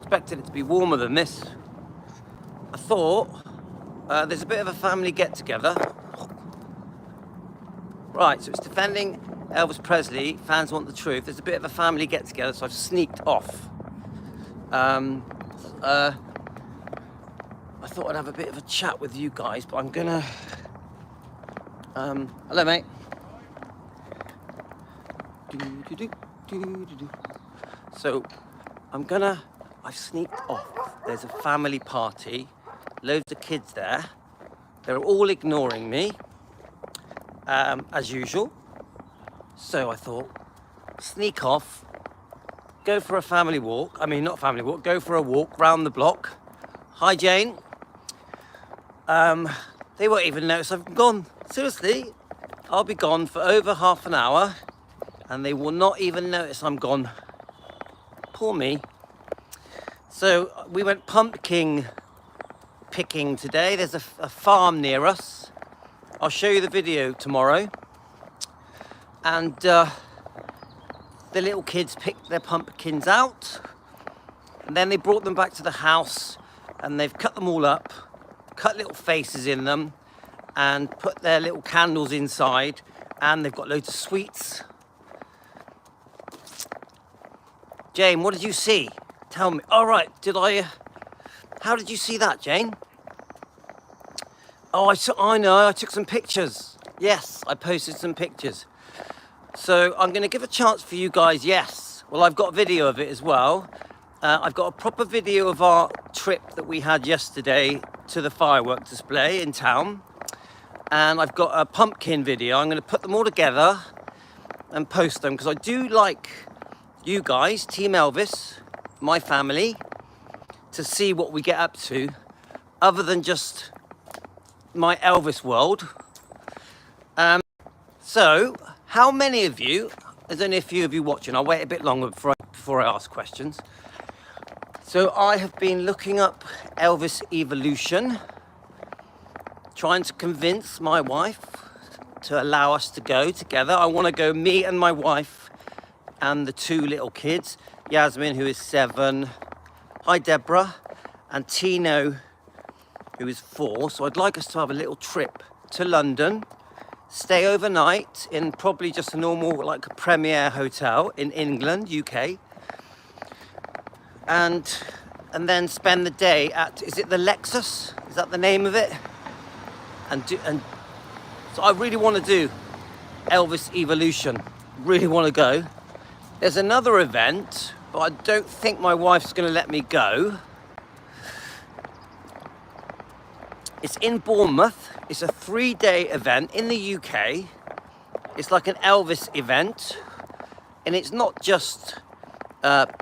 expected it to be warmer than this. I thought there's a bit of a family get-together. Right, so it's defending Elvis Presley. Fans want the truth. There's a bit of a family get-together, so I've sneaked off. I thought I'd have a bit of a chat with you guys, but I'm gonna... hello, mate. So, I've sneaked off. There's a family party, loads of kids there. They're all ignoring me, as usual. So I thought, sneak off, go for a family walk. I mean, not family walk, go for a walk round the block. Hi, Jane. They won't even notice I've gone. Seriously, I'll be gone for over half an hour and they will not even notice I'm gone. Poor me. So we went pumpkin picking today. There's a farm near us. I'll show you the video tomorrow. And the little kids picked their pumpkins out and then they brought them back to the house and they've cut them all up, cut little faces in them and put their little candles inside, and they've got loads of sweets. Jane, what did you see? Tell me. All right, how did you see that, Jane? Oh, I know, I took some pictures. Yes, I posted some pictures. So I'm going to give a chance for you guys, yes. Well, I've got a video of it as well. I've got a proper video of our trip that we had yesterday to the fireworks display in town. And I've got a pumpkin video. I'm going to put them all together and post them because I do like you guys, Team Elvis, my family, to see what we get up to other than just my Elvis world. So, how many of you, there's only a few of you watching, I'll wait a bit longer before I ask questions. So I have been looking up Elvis evolution, trying to convince my wife to allow us to go together. I want to go, me and my wife and the two little kids, Yasmin, who is 7, hi Deborah, and Tino, who is 4. So I'd like us to have a little trip to London, stay overnight in probably just a normal, like a Premier hotel in England, UK, and then spend the day at, is it the Lexus? Is that the name of it? And so I really want to do Elvis evolution. Really want to go. There's another event, but I don't think my wife's going to let me go. It's in Bournemouth. It's a 3-day event in the UK. It's like an Elvis event, and it's not just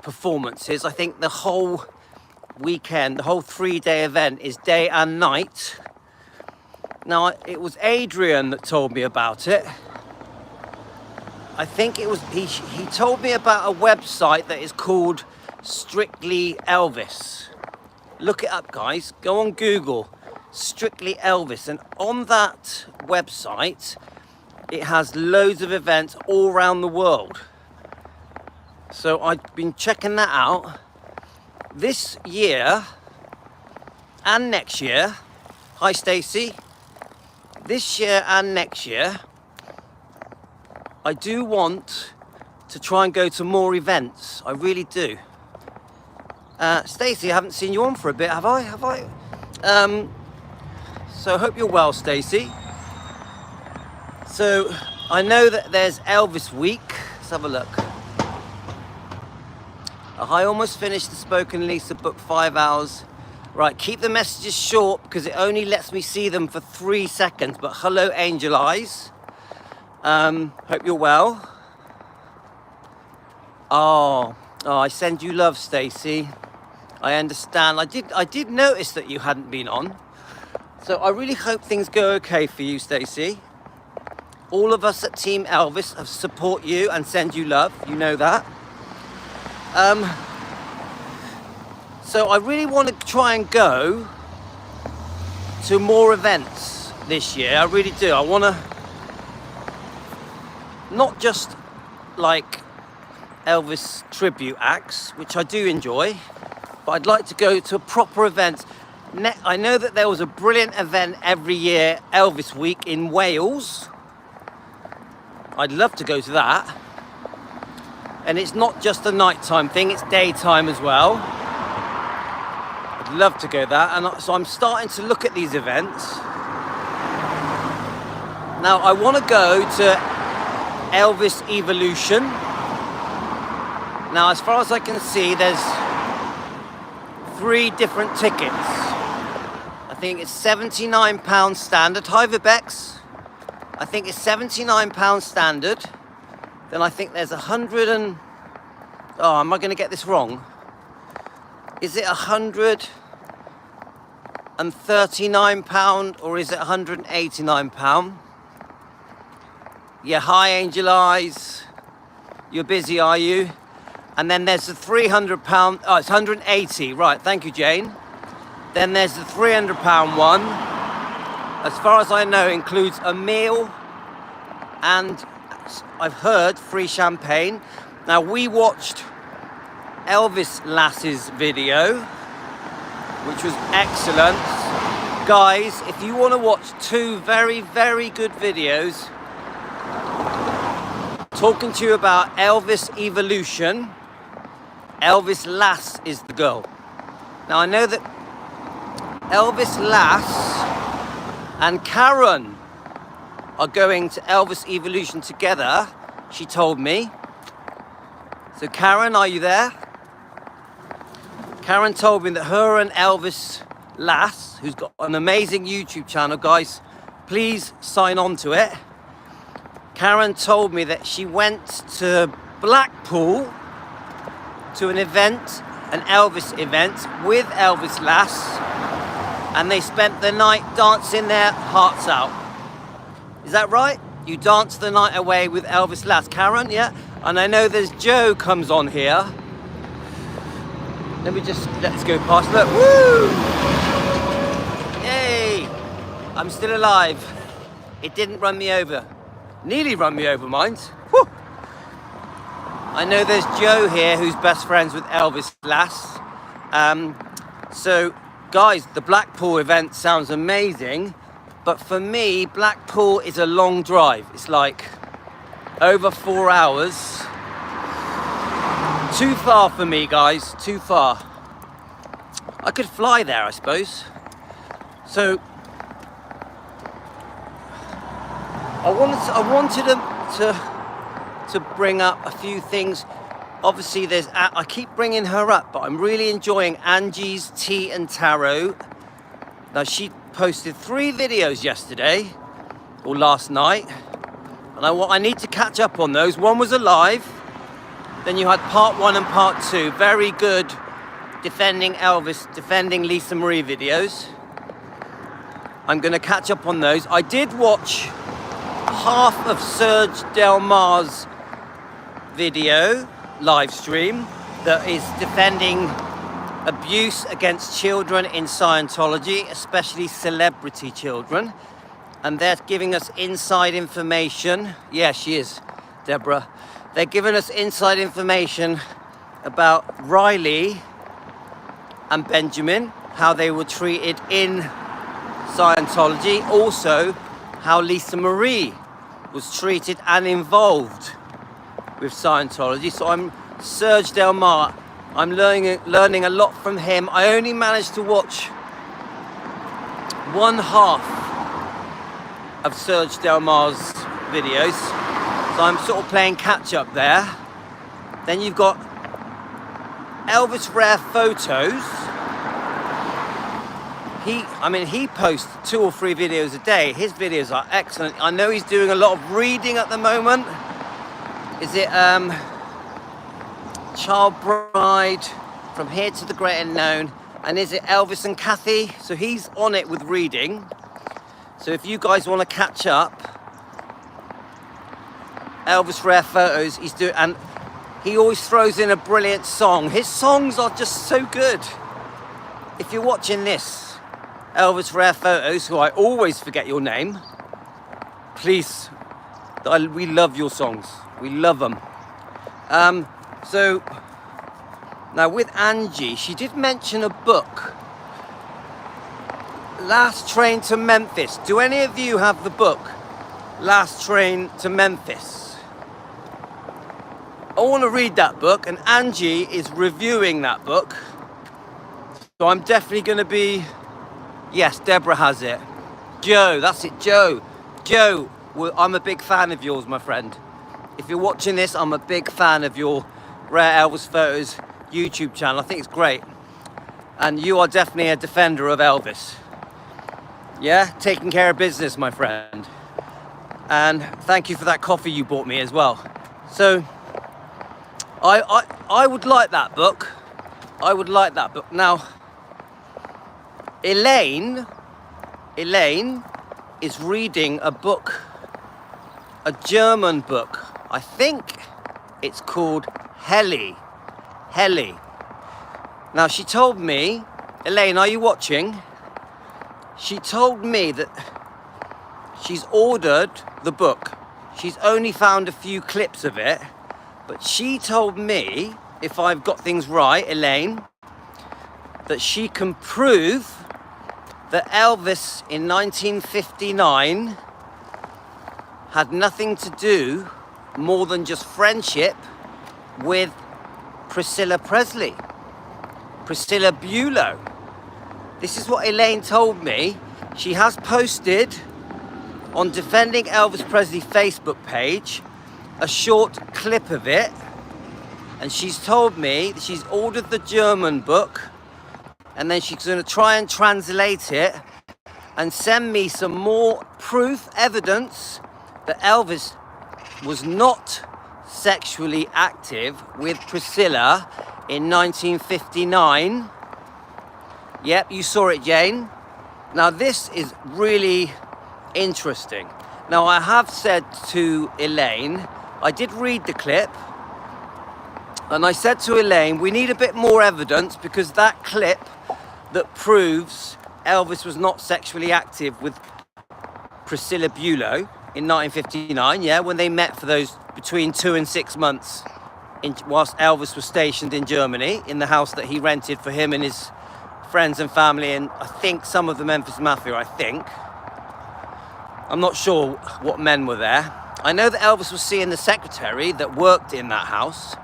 performances. I think the whole weekend, the whole 3-day event is day and night. Now, it was Adrian that told me about it. I think it was, he told me about a website that is called Strictly Elvis. Look it up, guys. Go on Google, Strictly Elvis. And on that website, it has loads of events all around the world. So I've been checking that out. This year and next year, hi Stacey. This year and next year, I do want to try and go to more events. I really do. Stacey, I haven't seen you on for a bit, have I? So I hope you're well, Stacey. So I know that there's Elvis Week. Let's have a look. I almost finished the Spoken Lisa book, 5 hours. Right, keep the messages short because it only lets me see them for 3 seconds. But hello, Angel Eyes. Hope you're well. Oh, I send you love, Stacey. I understand. I did notice that you hadn't been on. So I really hope things go okay for you, Stacey. All of us at Team Elvis support you and send you love. You know that. So I really want to try and go to more events this year. I really do. I want to not just like Elvis tribute acts, which I do enjoy, but I'd like to go to a proper event. I know that there was a brilliant event every year, Elvis Week in Wales. I'd love to go to that. And it's not just a nighttime thing, it's daytime as well. I'd love to go that, and so I'm starting to look at these events. Now I want to go to Elvis Evolution. Now as far as I can see, there's 3 different tickets. I think it's £79 standard. Hi Vibex. I think it's £79 standard. Then I think there's 100 and... Oh, am I going to get this wrong? Is it £139 or is it £189? Yeah, hi Angel Eyes. You're busy, are you? And then there's the £300, oh, it's 180, right, thank you, Jane. Then there's the £300 one. As far as I know, includes a meal and I've heard free champagne. Now, we watched Elvis Lass's video, which was excellent. Guys, if you want to watch 2 very, very good videos talking to you about Elvis Evolution, Elvis Lass is the girl. Now I know that Elvis Lass and Karen are going to Elvis Evolution together, she told me. So Karen, are you there? Karen told me that her and Elvis Lass, who's got an amazing YouTube channel, guys, please sign on to it. Karen told me that she went to Blackpool to an event, an Elvis event with Elvis Lass, and they spent the night dancing their hearts out. Is that right? You danced the night away with Elvis Lass, Karen, yeah? And I know there's Joe comes on here. Let's go past, look, woo! Yay! I'm still alive. It didn't run me over. Nearly run me over, mind. Woo! I know there's Joe here who's best friends with Elvis Lass. So, guys, the Blackpool event sounds amazing, but for me, Blackpool is a long drive. It's like over 4 hours. Too far for me, guys, too far. I could fly there, I suppose. So, I wanted to bring up a few things. Obviously, I keep bringing her up, but I'm really enjoying Angie's Tea and Tarot. Now, she posted 3 videos yesterday, or last night, and I need to catch up on those. One was a live, then you had part 1 and part 2. Very good defending Elvis, defending Lisa Marie videos. I'm going to catch up on those. I did watch half of Serge Delmar's video live stream that is defending abuse against children in Scientology, especially celebrity children, and they're giving us inside information. Yeah, she is, Deborah. They're giving us inside information about Riley and Benjamin, how they were treated in Scientology, also how Lisa Marie was treated and involved with Scientology. So I'm Serge Delmar. I'm learning a lot from him. I only managed to watch 1/2 of Serge Delmar's videos, so I'm sort of playing catch up there. Then you've got Elvis Rare Photos. He posts 2 or 3 videos a day. His videos are excellent. I know he's doing a lot of reading at the moment. Is it Child Bride, From Here to the Great Unknown, and is it Elvis and Kathy? So he's on it with reading. So if you guys want to catch up, Elvis Rare Photos, he's doing, and he always throws in a brilliant song. His songs are just so good. If you're watching this, Elvis Rare Photos, who I always forget your name, please, we love your songs. We love them. So Now with Angie, she did mention a book, Last Train to Memphis. Do any of you have the book, Last Train to Memphis? I want to read that book, and Angie is reviewing that book. So I'm definitely going to be... Yes, Deborah has it. Joe, that's it, Joe. Joe, I'm a big fan of yours, my friend. If you're watching this, I'm a big fan of your Rare Elvis Photos YouTube channel. I think it's great. And you are definitely a defender of Elvis. Yeah, taking care of business, my friend. And thank you for that coffee you bought me as well. So, I would like that book. I would like that book. Now, Elaine is reading a book, a German book. I think it's called Heli. Now she told me, Elaine, are you watching? She told me that she's ordered the book. She's only found a few clips of it, but she told me, if I've got things right, Elaine, that she can prove that Elvis in 1959 had nothing to do more than just friendship with Priscilla Presley, Priscilla Bulow. This is what Elaine told me. She has posted on Defending Elvis Presley Facebook page a short clip of it, and she's told me that she's ordered the German book, and then she's going to try and translate it and send me some more proof, evidence that Elvis was not sexually active with Priscilla in 1959. Yep, you saw it, Jane. Now this is really interesting. Now I have said to Elaine, I did read the clip, and I said to Elaine, we need a bit more evidence, because that clip that proves Elvis was not sexually active with Priscilla Bulow in 1959, yeah, when they met for those between 2 and 6 months whilst Elvis was stationed in Germany in the house that he rented for him and his friends and family, and I think some of the Memphis Mafia, I think. I'm not sure what men were there. I know that Elvis was seeing the secretary that worked in that house,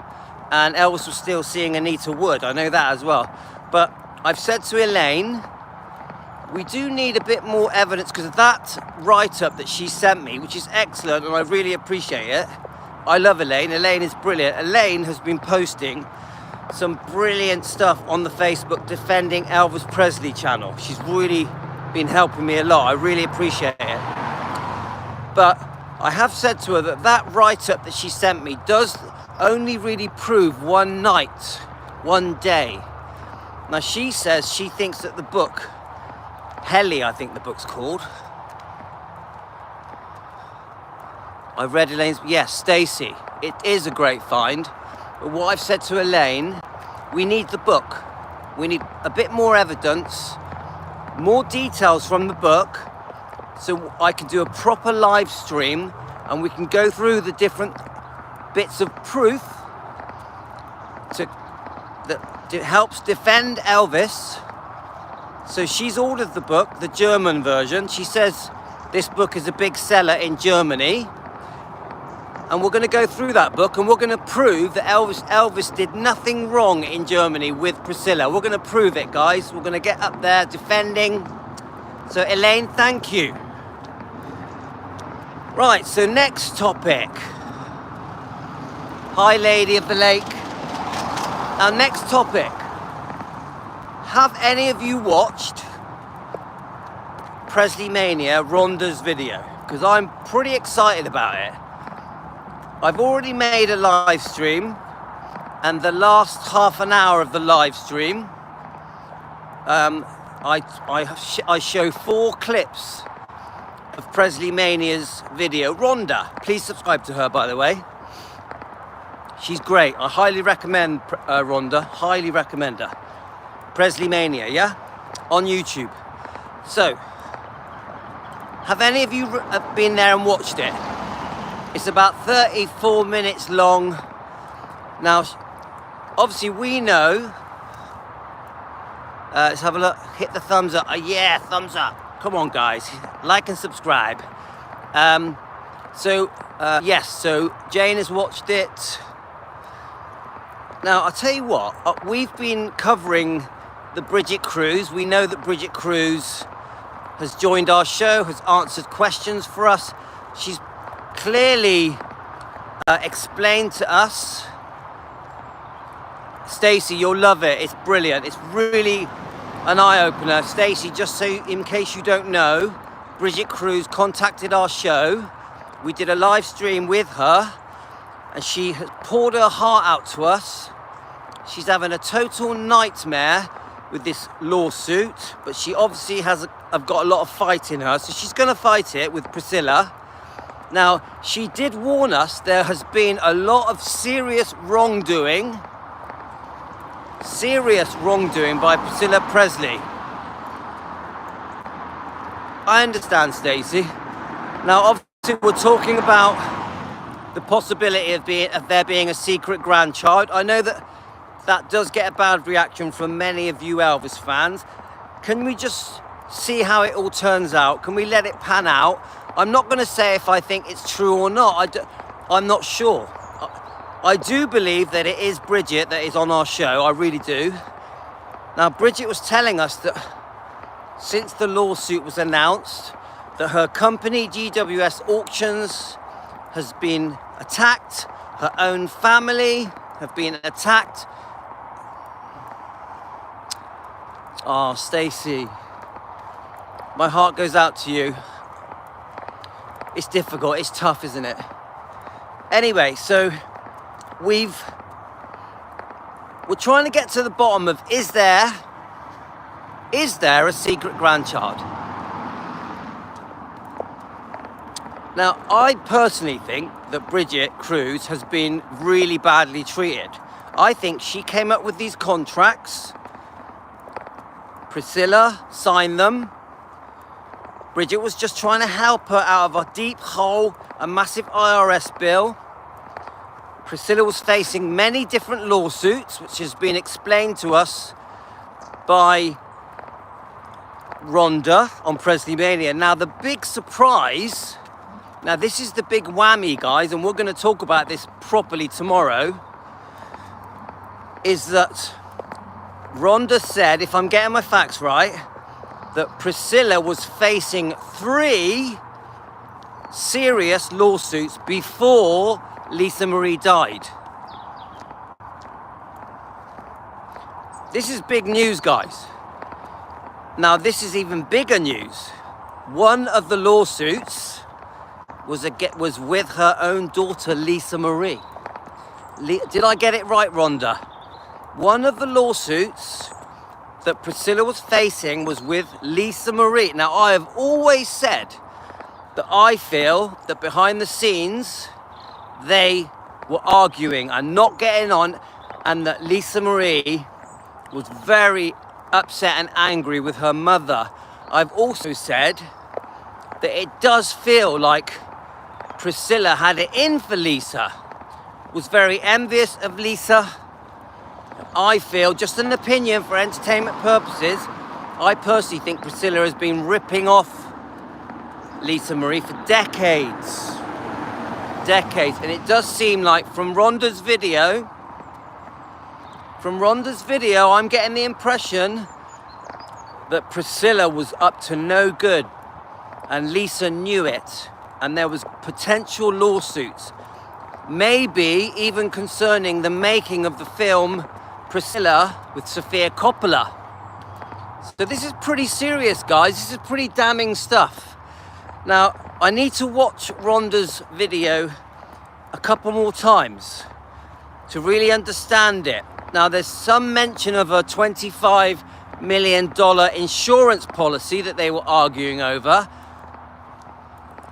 and Elvis was still seeing Anita Wood. I know that as well. But I've said to Elaine, we do need a bit more evidence, because that write-up that she sent me, which is excellent, and I really appreciate it. I love Elaine. Elaine is brilliant. Elaine has been posting some brilliant stuff on the Facebook Defending Elvis Presley channel. She's really been helping me a lot. I really appreciate it. But I have said to her that that write-up that she sent me does only really prove one night, one day. Now she says she thinks that the book, Heli, I think the book's called. I read Elaine's, yes, Stacy. It is a great find. But what I've said to Elaine, we need the book. We need a bit more evidence, more details from the book, so I can do a proper live stream and we can go through the different bits of proof that helps defend Elvis. So she's ordered the book, the German version. She says this book is a big seller in Germany. And we're going to go through that book, and we're going to prove that Elvis did nothing wrong in Germany with Priscilla. We're going to prove it, guys. We're going to get up there defending. So Elaine, thank you. Right, so next topic. Hi, Lady of the Lake. Our next topic. Have any of you watched Presley Mania, Rhonda's video? Because I'm pretty excited about it. I've already made a live stream, and the last half an hour of the live stream, I show 4 clips of Presley Mania's video. Rhonda, please subscribe to her, by the way. She's great. I highly recommend Rhonda. Highly recommend her. Presley Mania, yeah? On YouTube. So, have any of you been there and watched it? It's about 34 minutes long. Now, obviously we know, let's have a look, hit the thumbs up, yeah, thumbs up, come on guys, like and subscribe. Yes, so Jane has watched it. Now, I'll tell you what, we've been covering the Bridget cruise. We know that Bridget Cruise has joined our show, has answered questions for us. She's clearly explained to us. Stacey, you'll love it. It's brilliant. It's really an eye-opener. Stacey, just so in case you don't know, Bridget Cruise contacted our show. We did a live stream with her, and she has poured her heart out to us. She's having a total nightmare with this lawsuit, but she obviously has got a lot of fight in her, so she's going to fight it with Priscilla. Now, she did warn us there has been a lot of serious wrongdoing by Priscilla Presley. I understand, Stacey. Now, obviously, we're talking about the possibility of there being a secret grandchild. I know that does get a bad reaction from many of you Elvis fans. Can we just see how it all turns out? Can we let it pan out? I'm not going to say if I think it's true or not. I'm not sure. I do believe that it is Bridget that is on our show. I really do. Now, Bridget was telling us that since the lawsuit was announced, that her company, GWS Auctions, has been attacked. Her own family have been attacked. Oh, Stacey, my heart goes out to you. It's difficult, it's tough, isn't it? Anyway, so we're trying to get to the bottom of, is there a secret grandchild? Now, I personally think that Bridget Cruise has been really badly treated. I think she came up with these contracts. Priscilla signed them. Bridget was just trying to help her out of a deep hole, a massive IRS bill. Priscilla was facing many different lawsuits, which has been explained to us by Rhonda on Presley Mania. Now, the big surprise, now this is the big whammy, guys, and we're going to talk about this properly tomorrow, is that Rhonda said, if I'm getting my facts right, that Priscilla was facing 3 serious lawsuits before Lisa Marie died. This is big news, guys. Now, this is even bigger news. One of the lawsuits was with her own daughter, Lisa Marie. Did I get it right, Rhonda? One of the lawsuits that Priscilla was facing was with Lisa Marie. Now, I have always said that I feel that behind the scenes, they were arguing and not getting on, and that Lisa Marie was very upset and angry with her mother. I've also said that it does feel like Priscilla had it in for Lisa, was very envious of Lisa. I feel, just an opinion for entertainment purposes, I personally think Priscilla has been ripping off Lisa Marie for decades. And it does seem like from Rhonda's video, I'm getting the impression that Priscilla was up to no good, and Lisa knew it, and there was potential lawsuits, maybe even concerning the making of the film Priscilla with Sofia Coppola. So this is pretty serious, guys. This is pretty damning stuff. Now, I need to watch Rhonda's video a couple more times to really understand it. Now, there's some mention of a $25 million insurance policy that they were arguing over.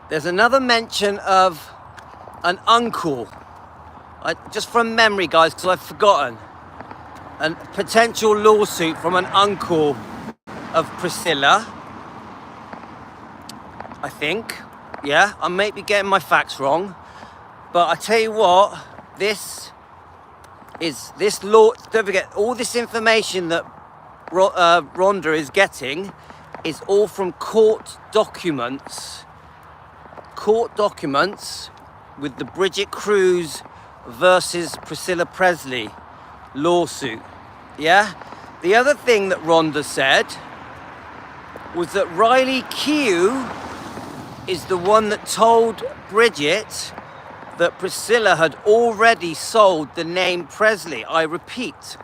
There's another mention of an uncle. Just from memory, guys, because I've forgotten. A potential lawsuit from an uncle of Priscilla, I think. Yeah, I may be getting my facts wrong, but I tell you what, this is this law. Don't forget, all this information that Rhonda is getting is all from court documents. Court documents with the Bridget Cruz versus Priscilla Presley lawsuit. Yeah? The other thing that Rhonda said was that Riley Q is the one that told Bridget that Priscilla had already sold the name Presley. I repeat,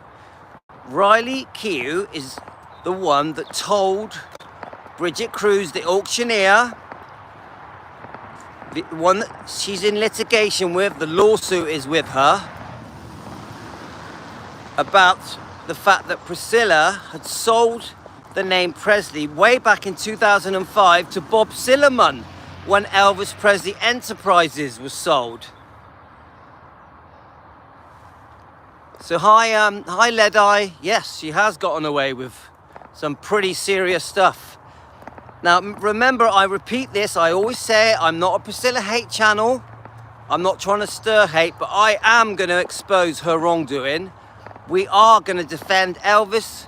Riley Q is the one that told Bridget Cruz, the auctioneer, the one that she's in litigation with, the lawsuit is with her, about the fact that Priscilla had sold the name Presley way back in 2005 to Bob Silliman when Elvis Presley Enterprises was sold. So hi Lead Eye. Yes, she has gotten away with some pretty serious stuff. Now remember, I repeat this, I always say it, I'm not a Priscilla hate channel. I'm not trying to stir hate, but I am going to expose her wrongdoing. We are going to defend Elvis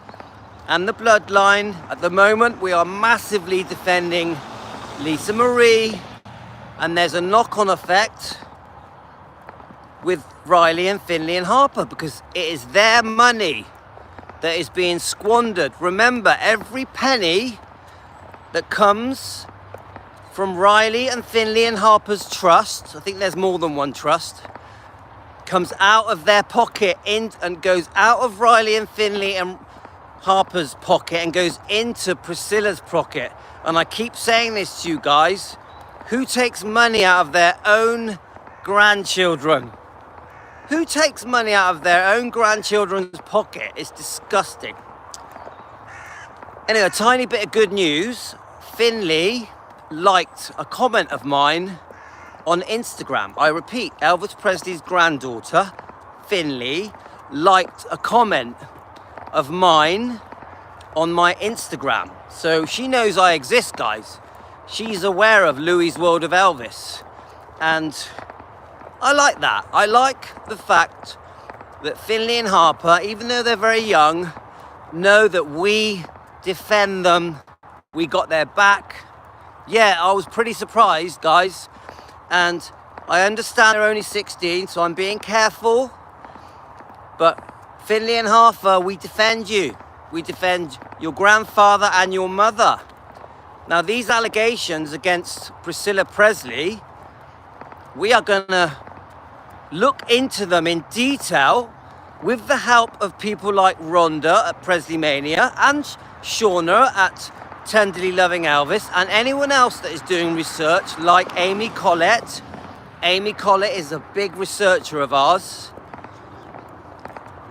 and the bloodline. At the moment, we are massively defending Lisa Marie, and there's a knock-on effect with Riley and Finley and Harper because it is their money that is being squandered. Remember, every penny that comes from Riley and Finley and Harper's trust, I think there's more than one trust, comes out of their pocket and goes out of Riley and Finley and Harper's pocket and goes into Priscilla's pocket. And I keep saying this to you guys, who takes money out of their own grandchildren? Who takes money out of their own grandchildren's pocket? It's disgusting. Anyway, a tiny bit of good news. Finley liked a comment of mine on Instagram. I repeat, Elvis Presley's granddaughter, Finley, liked a comment of mine on my Instagram. So she knows I exist, guys. She's aware of Louis' World of Elvis. And I like that. I like the fact that Finley and Harper, even though they're very young, know that we defend them. We got their back. Yeah, I was pretty surprised, guys. And I understand they're only 16, so I'm being careful. But Finley and Harper, we defend you. We defend your grandfather and your mother. Now, these allegations against Priscilla Presley, we are going to look into them in detail with the help of people like Rhonda at Presley Mania and Shauna at Tenderly Loving Elvis and anyone else that is doing research like Amy Collette. Amy Collette is a big researcher of ours.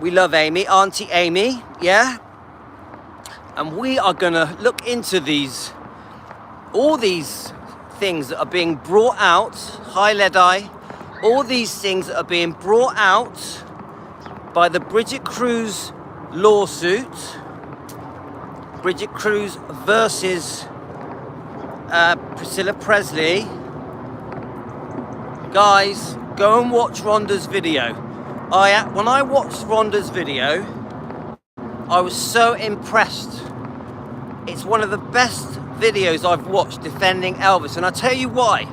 We love Amy, Auntie Amy, yeah? And we are gonna look into all these things that are being brought out, hi Lead Eye, all these things that are being brought out by the Bridget Cruz lawsuit, Bridget Cruz versus Priscilla Presley. Guys, go and watch Rhonda's video. When I watched Rhonda's video, I was so impressed. It's one of the best videos I've watched defending Elvis, and I'll tell you why.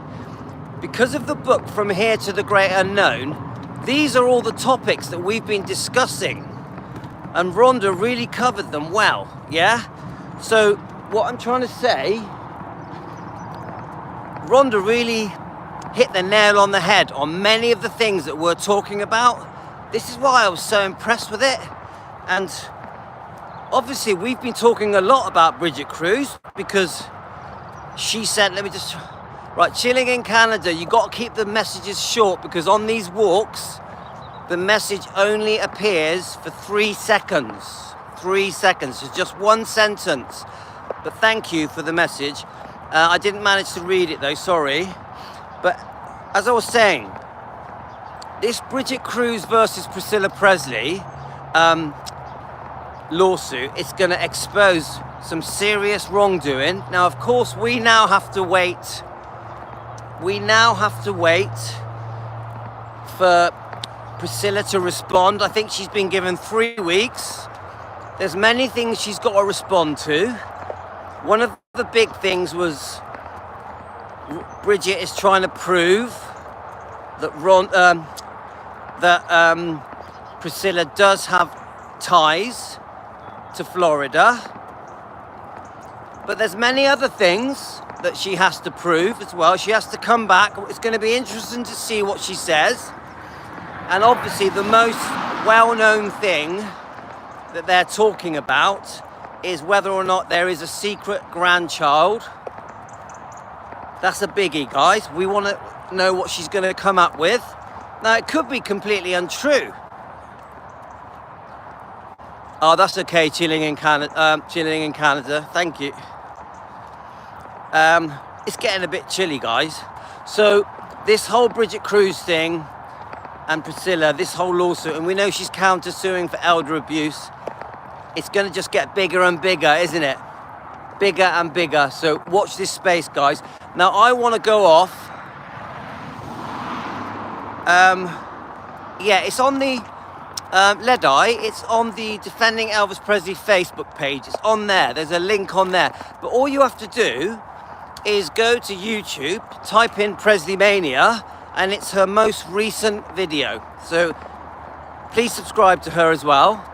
Because of the book From Here to the Great Unknown, these are all the topics that we've been discussing, and Rhonda really covered them well, yeah? So what I'm trying to say, Rhonda really hit the nail on the head on many of the things that we're talking about. This is why I was so impressed with it. And obviously we've been talking a lot about Bridget Cruz because she said, right, chilling in Canada, you got to keep the messages short because on these walks, the message only appears for 3 seconds. 3 seconds, it's just one sentence. But thank you for the message. I didn't manage to read it though, sorry. But as I was saying, this Bridget Cruz versus Priscilla Presley lawsuit is going to expose some serious wrongdoing. Now, of course, we now have to wait. We now have to wait for Priscilla to respond. I think she's been given 3 weeks. There's many things she's got to respond to. One of the big things was Bridget is trying to prove that Priscilla does have ties to Florida. But there's many other things that she has to prove as well. She has to come back. It's going to be interesting to see what she says. And obviously the most well-known thing that they're talking about is whether or not there is a secret grandchild. That's a biggie, guys. We want to know what she's going to come up with. Now, it could be completely untrue. Oh, that's okay, chilling in Canada. Thank you. It's getting a bit chilly, guys. So this whole Bridget Cruz thing and Priscilla, this whole lawsuit, and we know she's counter-suing for elder abuse. It's going to just get bigger and bigger, isn't it? Bigger and bigger. So watch this space, guys. Now, I want to go off. Yeah, it's on the Lead-Eye. It's on the Defending Elvis Presley Facebook page. It's on there. There's a link on there. But all you have to do is go to YouTube, type in Presley Mania, and it's her most recent video. So please subscribe to her as well.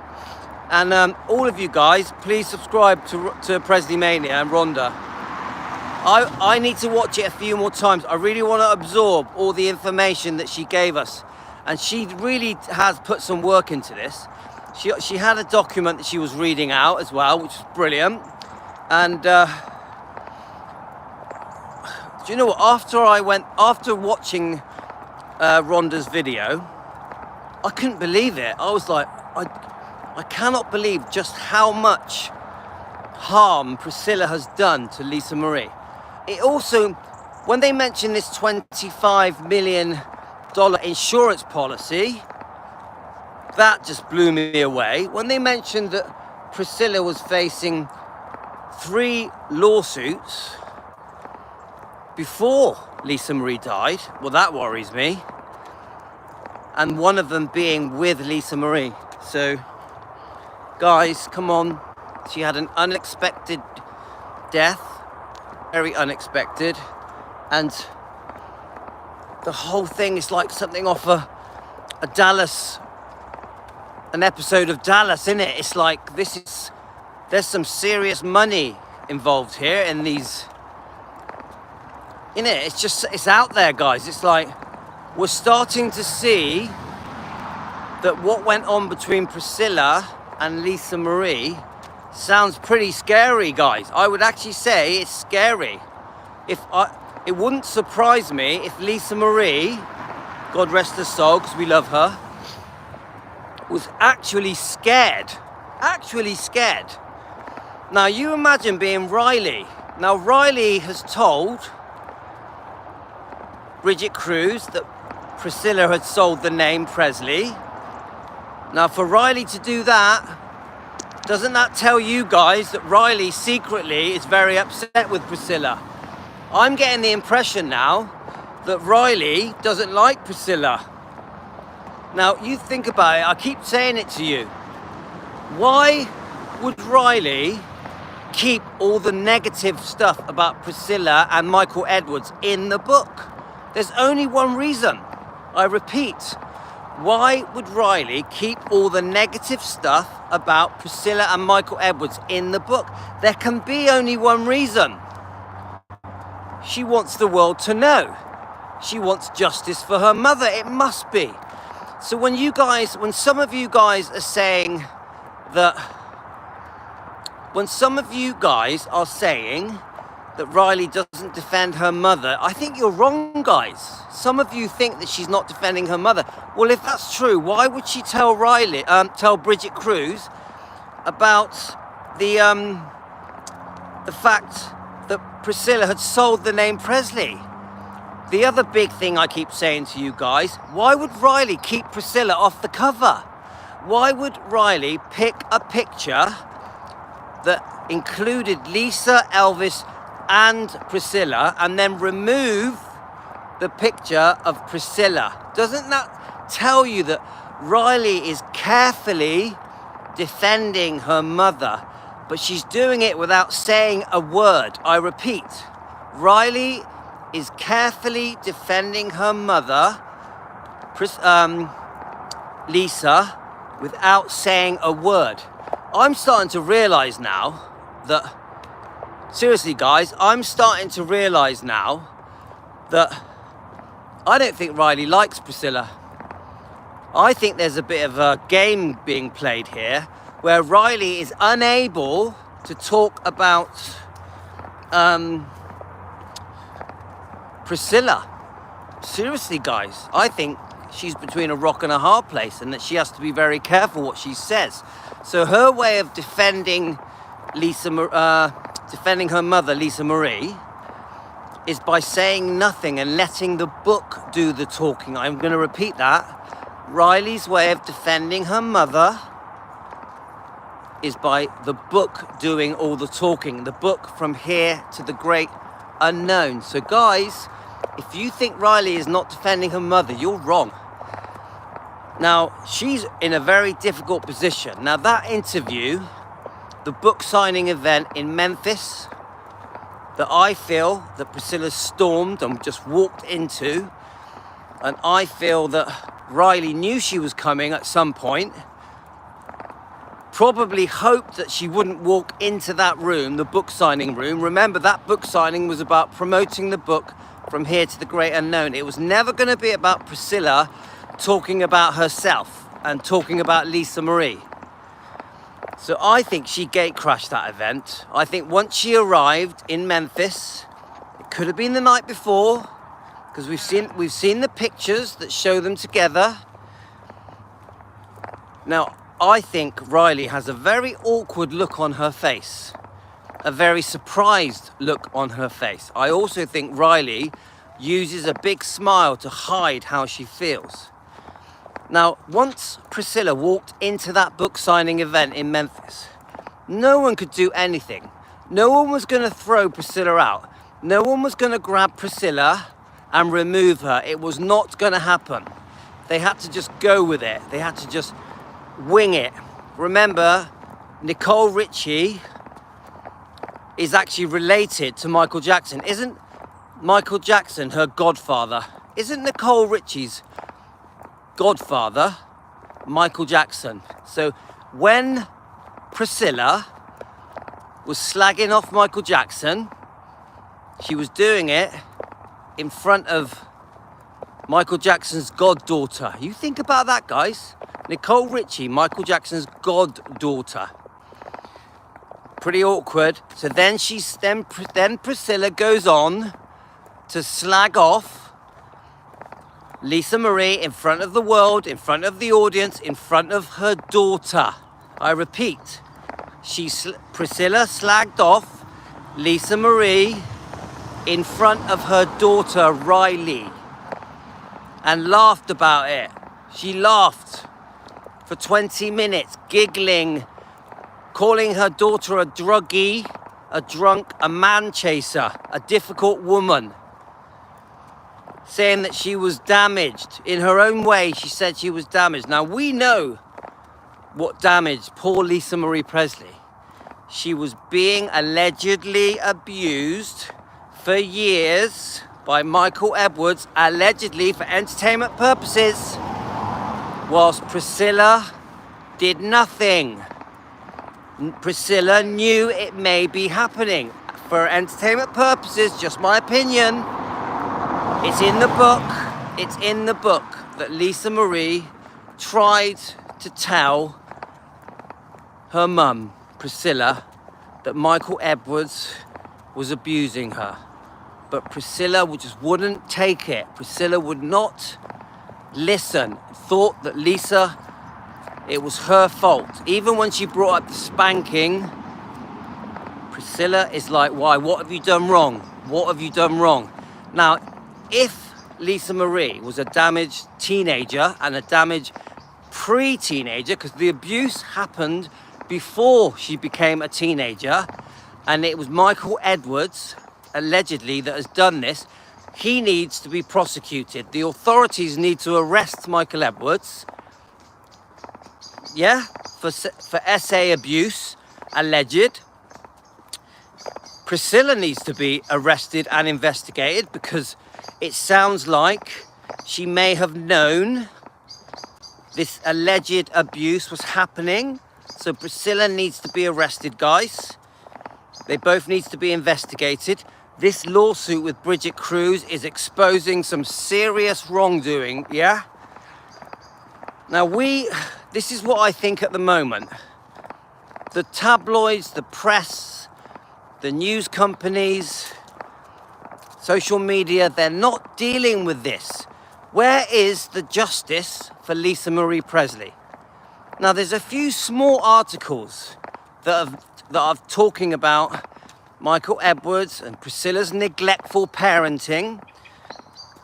And all of you guys, please subscribe to Presley Mania and Rhonda. I need to watch it a few more times. I really want to absorb all the information that she gave us. And she really has put some work into this. She had a document that she was reading out as well, which is brilliant. And do you know what? After watching Rhonda's video, I couldn't believe it. I was like, I cannot believe just how much harm Priscilla has done to Lisa Marie. It also, when they mentioned this $25 million insurance policy, that just blew me away. When they mentioned that Priscilla was facing 3 lawsuits before Lisa Marie died, well, that worries me. And one of them being with Lisa Marie. So, guys, come on. She had an unexpected death, very unexpected, and the whole thing is like something off a Dallas, an episode of Dallas, isn't it? It's like there's some serious money involved here in these, it's out there, guys. It's like we're starting to see that what went on between Priscilla and Lisa Marie sounds pretty scary, guys. I would actually say it's scary. It wouldn't surprise me if Lisa Marie, God rest her soul, because we love her, was actually scared. Actually scared. Now, you imagine being Riley. Now, Riley has told Bridget Cruz that Priscilla had sold the name Presley. Now, for Riley to do that, doesn't that tell you guys that Riley secretly is very upset with Priscilla? I'm getting the impression now that Riley doesn't like Priscilla. Now, you think about it, I keep saying it to you. Why would Riley keep all the negative stuff about Priscilla and Michael Edwards in the book? There's only one reason. I repeat, why would Riley keep all the negative stuff about Priscilla and Michael Edwards in the book? There can be only one reason. She wants the world to know. She wants justice for her mother. It must be. So when some of you guys are saying that, when some of you guys are saying that Riley doesn't defend her mother, I think you're wrong, guys. Some of you think that she's not defending her mother. Well, if that's true, why would she tell Bridget Cruz about the fact that Priscilla had sold the name Presley? The other big thing I keep saying to you guys, why would Riley keep Priscilla off the cover? Why would Riley pick a picture that included Lisa, Elvis, and Priscilla, and then remove the picture of Priscilla? Doesn't that tell you that Riley is carefully defending her mother, but she's doing it without saying a word. I repeat, Riley is carefully defending her mother, Lisa, without saying a word. I'm starting to realize now that, seriously guys, I'm starting to realize now that I don't think Riley likes Priscilla. I think there's a bit of a game being played here where Riley is unable to talk about Priscilla. Seriously guys, I think she's between a rock and a hard place, and that she has to be very careful what she says. So her way of defending defending her mother, Lisa Marie, is by saying nothing and letting the book do the talking. I'm going to repeat that. Riley's way of defending her mother is by the book doing all the talking. The book From Here to the Great Unknown. So guys, if you think Riley is not defending her mother, you're wrong. Now, she's in a very difficult position. Now, that interview, the book signing event in Memphis, that I feel that Priscilla stormed and just walked into, and I feel that Riley knew she was coming at some point, probably hoped that she wouldn't walk into that room, the book signing room. Remember, that book signing was about promoting the book From Here to the Great Unknown. It was never going to be about Priscilla talking about herself and talking about Lisa Marie. So I think she gate crashed that event. I think once she arrived in Memphis, it could have been the night before, because we've seen the pictures that show them together. Now, I think Riley has a very awkward look on her face, a very surprised look on her face. I also think Riley uses a big smile to hide how she feels. Now, once Priscilla walked into that book signing event in Memphis, no one could do anything. No one was going to throw Priscilla out. No one was going to grab Priscilla and remove her. It was not going to happen. They had to just go with it. They had to just wing it. Remember, Nicole Richie is actually related to Michael Jackson. Isn't Michael Jackson her godfather? Isn't Nicole Richie's godfather Michael Jackson? So when Priscilla was slagging off Michael Jackson, she was doing it in front of Michael Jackson's goddaughter. You think about that, guys. Nicole Richie, Michael Jackson's goddaughter. Pretty awkward. So then then Priscilla goes on to slag off Lisa Marie in front of the world, in front of the audience, in front of her daughter. I repeat, Priscilla slagged off Lisa Marie in front of her daughter Riley and laughed about it. She laughed for 20 minutes, giggling, calling her daughter a druggie, a drunk, a man chaser, a difficult woman, saying that she was damaged. In her own way, she said she was damaged. Now, we know what damaged poor Lisa Marie Presley. She was being allegedly abused for years by Michael Edwards, allegedly for entertainment purposes, whilst Priscilla did nothing. Priscilla knew it may be happening. For entertainment purposes, just my opinion, it's in the book. It's in the book that Lisa Marie tried to tell her mum, Priscilla, that Michael Edwards was abusing her. But Priscilla just wouldn't take it. Priscilla would not listen. Thought that Lisa, it was her fault. Even when she brought up the spanking, Priscilla is like, why? What have you done wrong? What have you done wrong? Now, if Lisa Marie was a damaged teenager and a damaged pre-teenager, because the abuse happened before she became a teenager, and it was Michael Edwards, allegedly, that has done this, he needs to be prosecuted. The authorities need to arrest Michael Edwards, yeah, for SA abuse, alleged. Priscilla needs to be arrested and investigated because it sounds like she may have known this alleged abuse was happening. So Priscilla needs to be arrested, guys. They both need to be investigated. This lawsuit with Bridget Cruz is exposing some serious wrongdoing, yeah? Now this is what I think at the moment. The tabloids, the press, the news companies, social media, they're not dealing with this. Where is the justice for Lisa Marie Presley? Now, there's a few small articles that are talking about Michael Edwards and Priscilla's neglectful parenting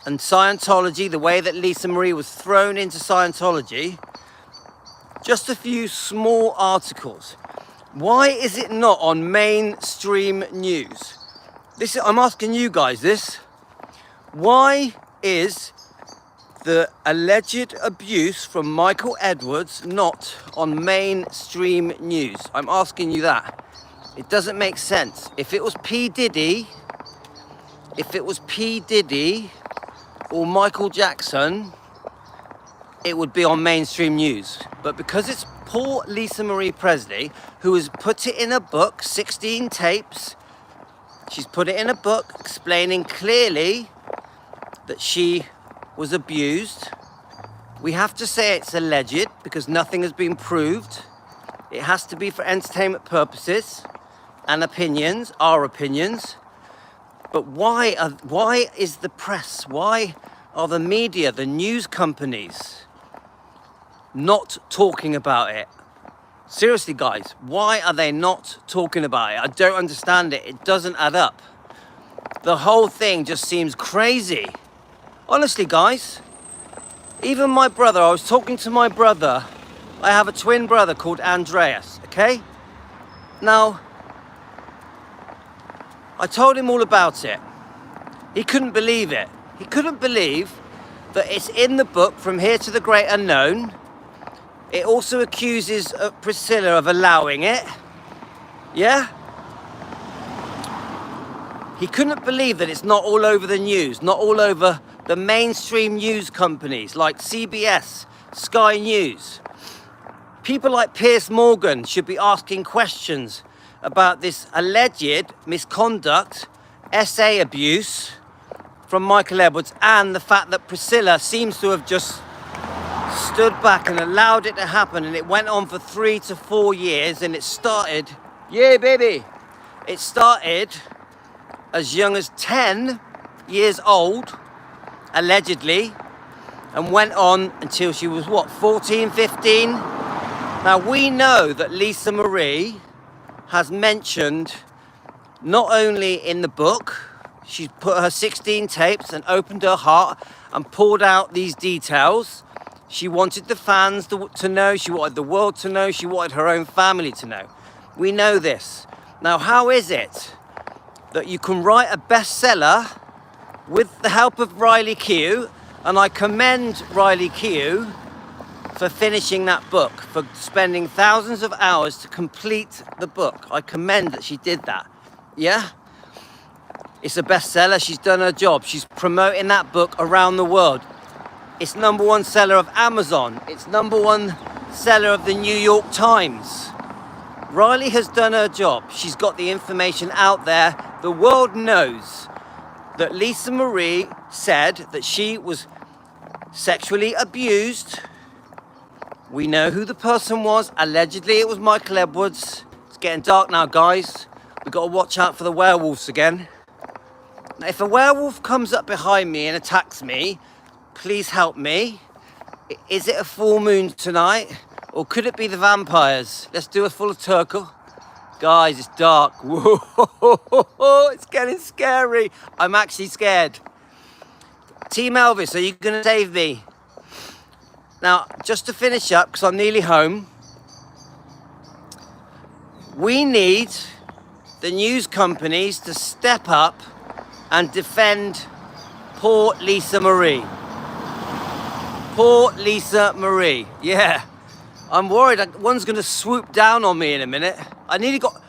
and Scientology, the way that Lisa Marie was thrown into Scientology. Just a few small articles. Why is it not on mainstream news? I'm asking you guys this. Why is the alleged abuse from Michael Edwards not on mainstream news? I'm asking you that. It doesn't make sense. If it was P. Diddy or Michael Jackson, it would be on mainstream news. But because it's poor Lisa Marie Presley, who has put it in a book, 16 tapes, she's put it in a book explaining clearly that she was abused. We have to say it's alleged because nothing has been proved. It has to be for entertainment purposes and opinions, our opinions. But why is the press, why are the media, the news companies not talking about it? Seriously, guys, why are they not talking about it? I don't understand it. It doesn't add up. The whole thing just seems crazy. Honestly, guys, even my brother, I was talking to my brother. I have a twin brother called Andreas, okay? Now, I told him all about it. He couldn't believe it. He couldn't believe that it's in the book, From Here to the Great Unknown. It also accuses Priscilla of allowing it. Yeah? He couldn't believe that it's not all over the news, not all over the mainstream news companies like CBS, Sky News. People like Piers Morgan should be asking questions about this alleged misconduct, SA abuse from Michael Edwards, and the fact that Priscilla seems to have just stood back and allowed it to happen, and it went on for 3 to 4 years, and it started, yeah, baby, it started as young as 10 years old, allegedly, and went on until she was, 14, 15? Now, we know that Lisa Marie has mentioned, not only in the book, she's put her 16 tapes and opened her heart and poured out these details. She wanted the fans to know, she wanted the world to know, she wanted her own family to know. We know this. Now, how is it that you can write a bestseller with the help of Riley Keough, and I commend Riley Keough for finishing that book, for spending thousands of hours to complete the book. I commend that she did that, yeah? It's a bestseller, she's done her job. She's promoting that book around the world. It's #1 seller of Amazon. It's #1 seller of the New York Times. Riley has done her job. She's got the information out there. The world knows that Lisa Marie said that she was sexually abused. We know who the person was. Allegedly, it was Michael Edwards. It's getting dark now, guys. We've got to watch out for the werewolves again. Now, if a werewolf comes up behind me and attacks me, please help me. Is it a full moon tonight? Or could it be the vampires? Let's do a full circle. Guys, it's dark. Whoa, it's getting scary. I'm actually scared. Team Elvis, are you going to save me? Now, just to finish up, because I'm nearly home, we need the news companies to step up and defend Poor Lisa Marie. Poor Lisa Marie. Yeah. I'm worried that one's going to swoop down on me in a minute. I nearly got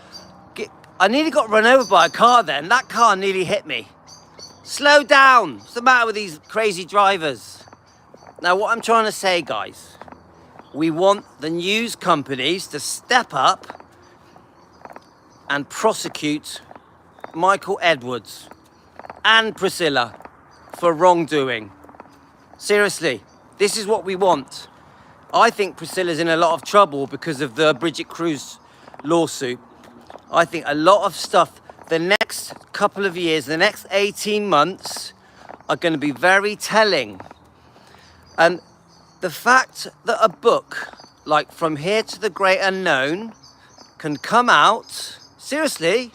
run over by a car then. That car nearly hit me. Slow down. What's the matter with these crazy drivers? Now, what I'm trying to say, guys, we want the news companies to step up and prosecute Michael Edwards and Priscilla for wrongdoing. Seriously, this is what we want. I think Priscilla's in a lot of trouble because of the Bridget Cruz lawsuit. I think a lot of stuff, the next couple of years, the next 18 months are going to be very telling. And the fact that a book like From Here to the Great Unknown can come out, seriously,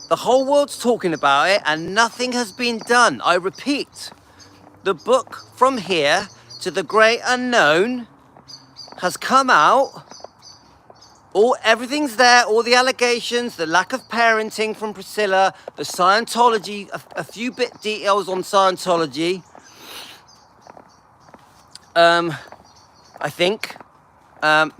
the whole world's talking about it and nothing has been done. I repeat, the book From Here to the Great Unknown has come out. Everything's there, all the allegations, the lack of parenting from Priscilla, the Scientology, a few bit details on Scientology. I think. I'm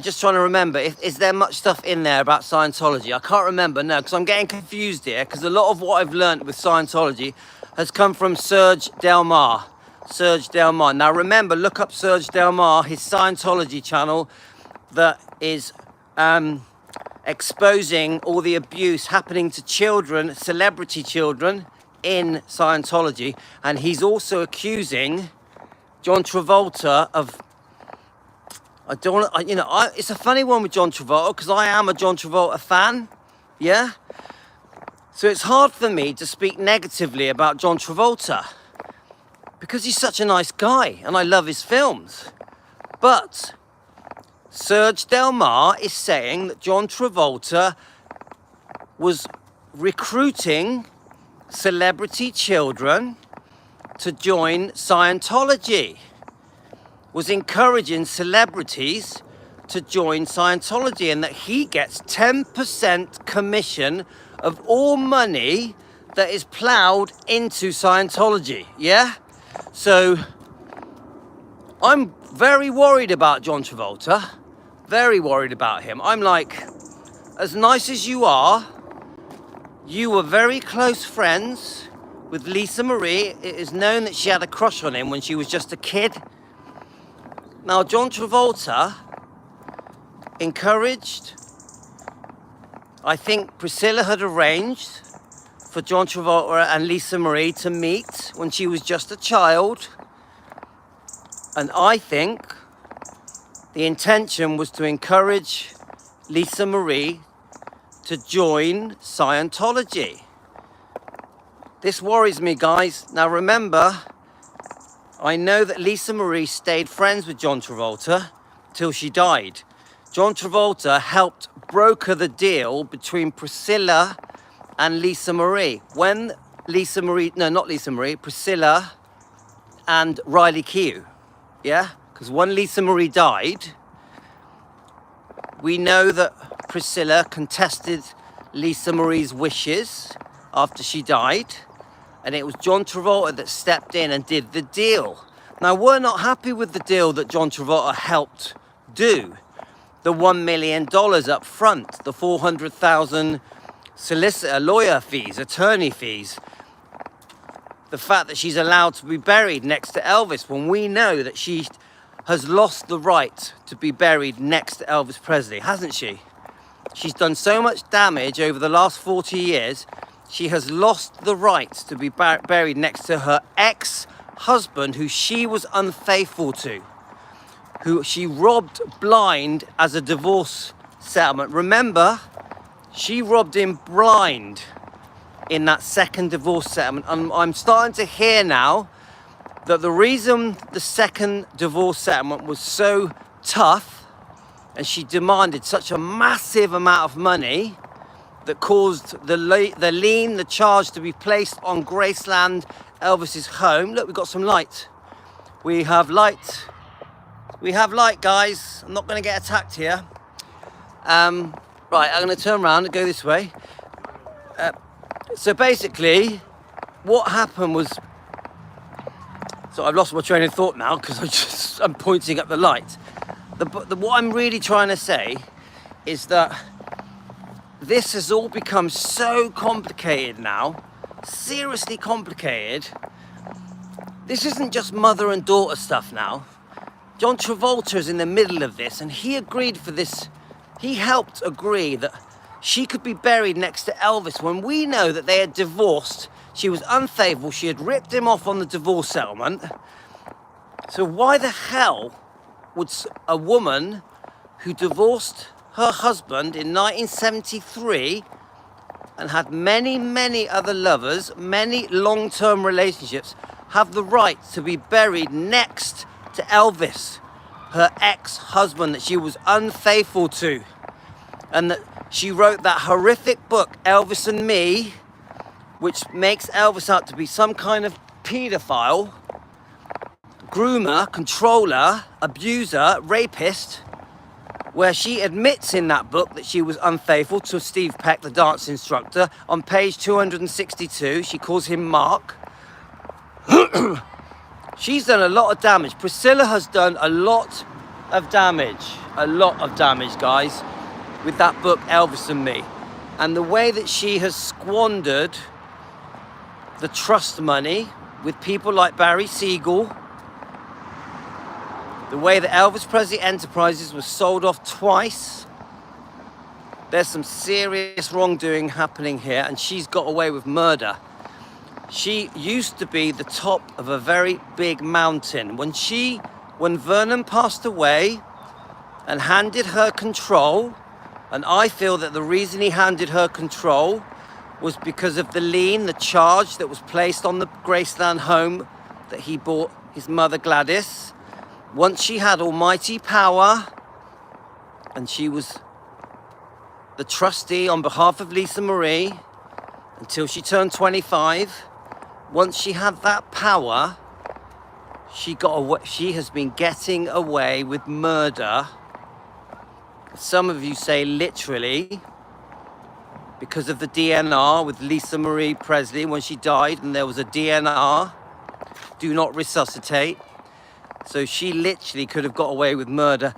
just trying to remember, is there much stuff in there about Scientology? I can't remember, no, because I'm getting confused here, because a lot of what I've learned with Scientology has come from Serge Delmar. Serge Delmar. Now remember, look up Serge Delmar, his Scientology channel that is exposing all the abuse happening to children, celebrity children in Scientology. And he's also accusing John Travolta of, it's a funny one with John Travolta because I am a John Travolta fan, yeah? So it's hard for me to speak negatively about John Travolta because he's such a nice guy and I love his films. But Serge Delmar is saying that John Travolta was recruiting celebrity children to join Scientology, was encouraging celebrities to join Scientology, and that he gets 10% commission of all money that is plowed into Scientology, yeah? So I'm very worried about John Travolta, very worried about him. I'm like, as nice as you are, you were very close friends with Lisa Marie. It is known that she had a crush on him when she was just a kid. Now, John Travolta encouraged, I think Priscilla had arranged for John Travolta and Lisa Marie to meet when she was just a child. And I think the intention was to encourage Lisa Marie to join Scientology. This worries me, guys. Now remember, I know that Lisa Marie stayed friends with John Travolta till she died. John Travolta helped broker the deal between Priscilla and Lisa Marie. When Priscilla and Riley Keough, yeah? Because when Lisa Marie died, we know that Priscilla contested Lisa Marie's wishes after she died, and it was John Travolta that stepped in and did the deal. Now, we're not happy with the deal that John Travolta helped do. The $1 million up front, the $400,000 solicitor, lawyer fees, attorney fees. The fact that she's allowed to be buried next to Elvis when we know that she has lost the right to be buried next to Elvis Presley, hasn't she? She's done so much damage over the last 40 years. She has lost the right to be buried next to her ex-husband, who she was unfaithful to, who she robbed blind as a divorce settlement. Remember, she robbed him blind in that second divorce settlement. And I'm starting to hear now that the reason the second divorce settlement was so tough and she demanded such a massive amount of money that caused the charge to be placed on Graceland, Elvis's home. Look, we've got some light. We have light. We have light, guys. I'm not going to get attacked here. Right, I'm going to turn around and go this way. So basically, what happened was, so I've lost my train of thought now because I'm pointing at the light. What I'm really trying to say is that this has all become so complicated now, seriously complicated. This isn't just mother and daughter stuff now. John Travolta is in the middle of this, and he agreed for this. He helped agree that she could be buried next to Elvis when we know that they had divorced. She was unfaithful. She had ripped him off on the divorce settlement. So why the hell would a woman who divorced her husband in 1973 and had many, many other lovers, many long-term relationships, have the right to be buried next to Elvis, her ex-husband that she was unfaithful to, and that she wrote that horrific book, Elvis and Me, which makes Elvis out to be some kind of pedophile, groomer, controller, abuser, rapist, where she admits in that book that she was unfaithful to Steve Peck, the dance instructor. On page 262, she calls him Mark. She's done a lot of damage. Priscilla has done a lot of damage, guys, with that book, Elvis and Me. And the way that she has squandered the trust money with people like Barry Siegel, the way that Elvis Presley Enterprises was sold off twice. There's some serious wrongdoing happening here, and she's got away with murder. She used to be the top of a very big mountain. When Vernon passed away and handed her control, and I feel that the reason he handed her control was because of the lien, the charge that was placed on the Graceland home that he bought his mother Gladys. Once she had almighty power, and she was the trustee on behalf of Lisa Marie until she turned 25. Once she had that power, she has been getting away with murder. Some of you say literally, because of the DNR with Lisa Marie Presley when she died, and there was a DNR, do not resuscitate. So she literally could have got away with murder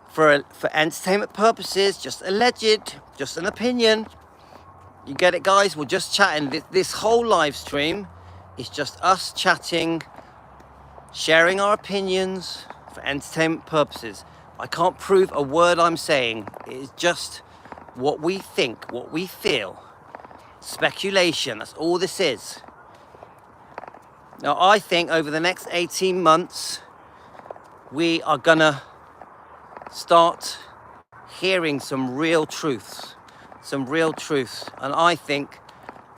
for entertainment purposes, just alleged, just an opinion. You get it, guys? We're just chatting. This whole live stream is just us chatting, sharing our opinions for entertainment purposes. I can't prove a word I'm saying. It is just what we think, what we feel. Speculation, that's all this is. Now, I think over the next 18 months, we are gonna start hearing some real truths. And I think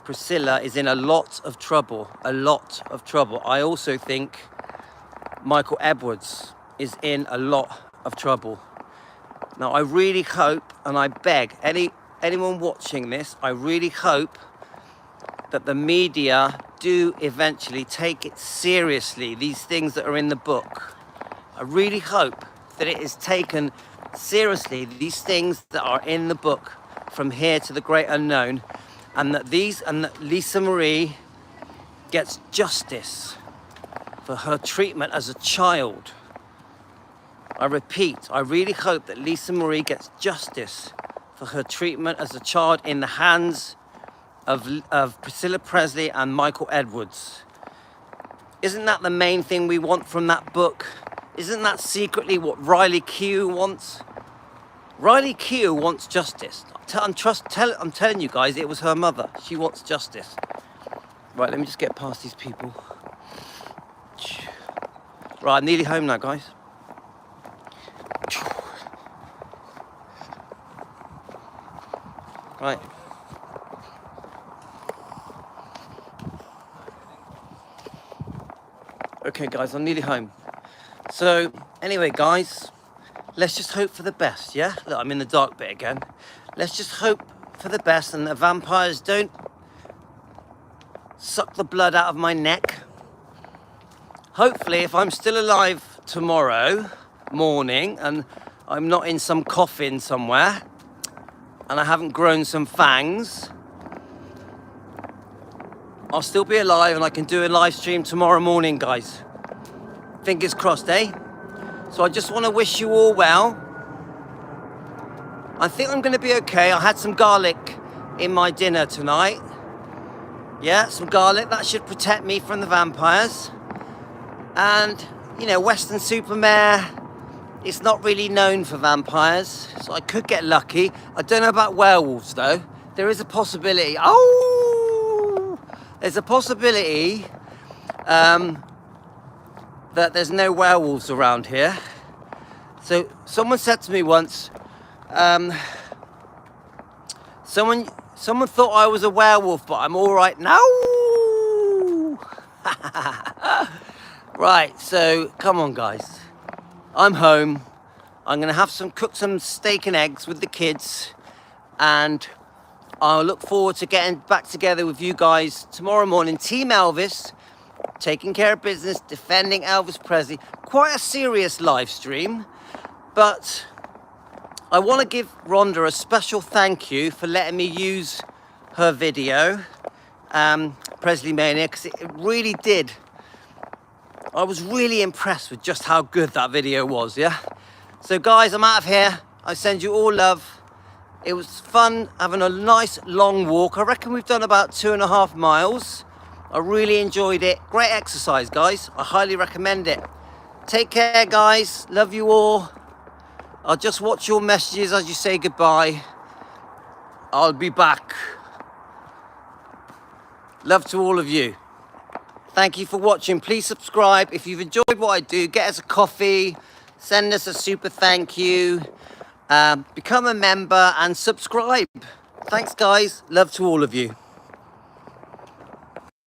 Priscilla is in a lot of trouble. I also think Michael Edwards is in a lot of trouble. Now, I really hope, and I beg anyone watching this, I really hope that the media do eventually take it seriously, these things that are in the book. I really hope that it is taken seriously, these things that are in the book, From Here to the Great Unknown, and that Lisa Marie gets justice for her treatment as a child. I repeat, I really hope that Lisa Marie gets justice for her treatment as a child in the hands of Priscilla Presley and Michael Edwards. Isn't that the main thing we want from that book? Isn't that secretly what Riley Keough wants? Riley Keough wants justice. I'm telling you guys, it was her mother. She wants justice. Right, let me just get past these people. Right, I'm nearly home now, guys. Right. Okay, guys, I'm nearly home. So, anyway, guys, let's just hope for the best, yeah? Look, I'm in the dark bit again. Let's just hope for the best and the vampires don't suck the blood out of my neck. Hopefully, if I'm still alive tomorrow morning and I'm not in some coffin somewhere and I haven't grown some fangs, I'll still be alive and I can do a live stream tomorrow morning, guys. Fingers crossed, eh? So I just want to wish you all well. I think I'm going to be okay. I had some garlic in my dinner tonight. Yeah, some garlic. That should protect me from the vampires. And, you know, Weston-super-Mare, it's not really known for vampires, so I could get lucky. I don't know about werewolves, though. There is a possibility. Oh! There's a possibility that there's no werewolves around here. So someone said to me once, someone thought I was a werewolf, but I'm all right now. Right, so come on, guys. I'm home. I'm gonna have cook some steak and eggs with the kids, and I'll look forward to getting back together with you guys tomorrow morning. Team Elvis, taking care of business, defending Elvis Presley. Quite a serious live stream, but I want to give Rhonda a special thank you for letting me use her video, Presley Mania, because it really did. I was really impressed with just how good that video was, yeah? So guys, I'm out of here. I send you all love. It was fun having a nice long walk. I reckon we've done about 2.5 miles. I really enjoyed it. Great exercise, guys. I highly recommend it. Take care, guys. Love you all. I'll just watch your messages as you say goodbye. I'll be back. Love to all of you. Thank you for watching. Please subscribe. If you've enjoyed what I do, get us a coffee. Send us a super thank you. Become a member and subscribe. Thanks, guys. Love to all of you.